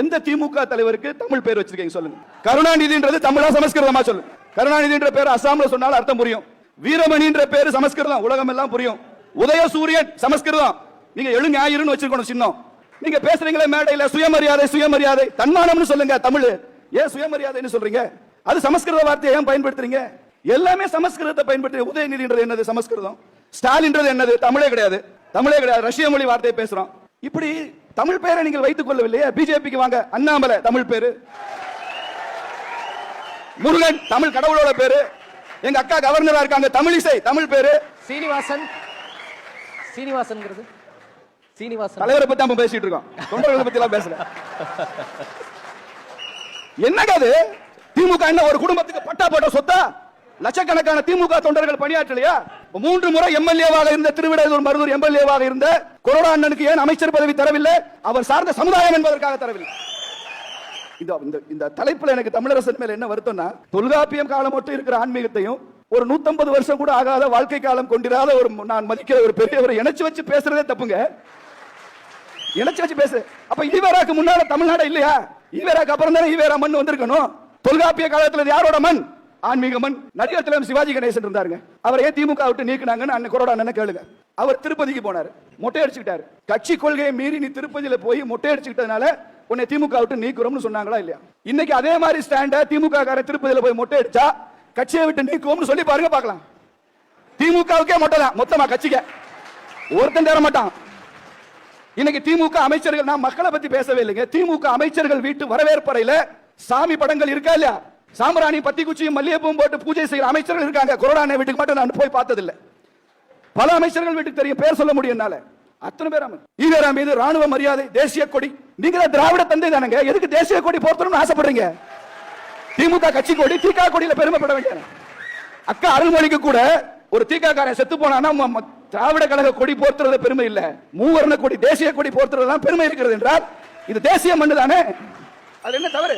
எந்த திமுக தலைவருக்கு தமிழ் பேர் வச்சிருக்கீங்க சொல்லுங்க. கருணாநிதின்றது தமிழா சமஸ்கிருதமா சொல்லு. கருணாநிதின்ற பேர் அசாம்ல சொன்னாலும் அர்த்தம் புரியும். வீரமணின்ற பேர் சமஸ்கிருதம், உலகம் எல்லாம் புரியும். உதயசூரியன் சமஸ்கிருதம். நீங்க எழுஞாயிறுன்னு வச்சிருக்கணும் சின்னம். நீங்க பேசுறீங்களே மேடையில சுயமரியாதை சுயமரியாதை தன்மானம்னு சொல்லுங்க. தமிழ் ஏன் சுயமரியாதைன்னு சொல்றீங்க? அது சமஸ்கிருத வார்த்தையை ஏன் பயன்படுத்துறீங்க? எல்லாமே சமஸ்கிருதத்தை பயன்படுத்தி. உதயநிதின்றது என்னது? சமஸ்கிருதம். ஸ்டாலின்றது என்னது? தமிழே கிடையாது. தமிழே கிடையாது, ரஷ்ய மொழி வார்த்தையை பேசுறோம். இப்படி தமிழ் பேரை நீங்கள் வைத்துக் கொள்ளவில்லையே. பிஜேபிக்கு வாங்க, அண்ணாமலை தமிழ் பேரு, முருகன் தமிழ் கடவுளோட பேரு, எங்க அக்கா கவர்னரா இருக்காங்க தமிழிசை தமிழ் பேரு, சீனிவாசன் சீனிவாசன் தலைவரை பத்தி நம்ம பேசிட்டு இருக்கோம், தொண்டர்களை பத்தி எல்லாம் பேசல. என்னங்க அது? திமுக என்ன ஒரு குடும்பத்துக்கு பட்டா போட்ட சொத்தா? லட்சக்கணக்கான திமுக தொண்டர்கள் பணியாற்றலையா? 3 முறை எம்எல்ஏவாக இருந்த திருவிடையூர் மருதூர் எம்எல்ஏவாக இருந்த கொரோனா அண்ணனுக்கு ஏன் அமைச்சர் பதவி தரவில்லை? அவர் சார்ந்த சமுதாயம் என்பதற்காக தரவில்லை. இந்த தலைப்புல எனக்கு தமிழரசன் மேல என்ன வருத்தம்னா, தொல்காப்பியம் காலம் மட்டும் இருக்கிற ஆன்மீகத்தையும் ஒரு 150 வருஷம் கூட ஆகாத வாழ்க்கை காலம் கொண்டிராத ஒரு நான் மதிக்கிற ஒரு பெரியவரை இணைச்சு வச்சு பேசுறதே தப்புங்க. இணைச்சு வச்சு பேசு. அப்ப ஈவேராக்கு முன்னால தமிழ்நாடு இல்லையா? ஈவேராக்கு அப்புறம் தானே ஈவேரா மண் வந்திருக்கணும். தொல்காப்பிய காலத்துல யாரோட மண்? ஆன்மீக மண். நடிகர் தலைவர் சிவாஜி கணேசன் இருந்தாருங்க. அவர் ஏன் திமுக விட்டு நீக்கினாங்கன்னு அண்ணன் கொரோனா அண்ணன் கேளுங்க. அவர் திருப்பதிக்கு போனாரு, மொட்டை அடிச்சுக்கிட்டாரு. கட்சி கொள்கையை மீறி நீ திருப்பதியில போய் மொட்டை அடிச்சுக்கிட்டதுனால உன்னை திமுக விட்டு நீக்குறோம்னு சொன்னாங்களா இல்லையா? இன்னைக்கு அதே மாதிரி ஸ்டாண்ட திமுக கார திருப்பதியில போய் மொட்டை அடிச்சா கட்சியை விட்டு நீக்குவோம்னு சொல்லி பாருங்க பார்க்கலாம். திமுகவுக்கே மொட்டை தான், மொத்தமா கட்சிக்க ஒருத்தன் தர மாட்டான். இன்னைக்கு திமுக அமைச்சர்கள், நான் மக்களை பத்தி பேசவே இல்லைங்க, திமுக அமைச்சர்கள் வீட்டு வரவேற்பறையில சாமி படங்கள் இருக்கா இல்லையா? சாம்பிராணி பத்தி குச்சியும் மல்லிகைப்பூவும் போட்டு பூஜை செய்யற அமைச்சர்கள் இருக்காங்க. கொரோனா வீட்டுக்கு மட்டும் நான் போய் பார்த்ததில்லை. பல அமைச்சர்கள் வீட்டுக்கு தெரியும், பேர் சொல்ல முடியும் என்னால. அத்தனை பேர் ஈவேரா மீது ராணுவ மரியாதை, தேசிய கொடி. நீங்க திராவிட தந்தை தானங்க, எதுக்கு தேசிய கொடி போர்த்தணும்னு ஆசைப்படுறீங்க? திமுக கட்சி கொடி தீகா கொடியில பெருமைப்பட வேண்டிய அக்கா அருள்மொழிக்கு கூட ஒரு தீகா காரன் செத்து போனா திராவிட கழக கொடி போர்த்துறது பெருமை இல்ல, மூவர்ண கொடி தேசிய கொடி போர்த்துறது தான் பெருமை இருக்கிறது என்றால் இது தேசிய மண்ணு தானே. அது என்ன தவறு?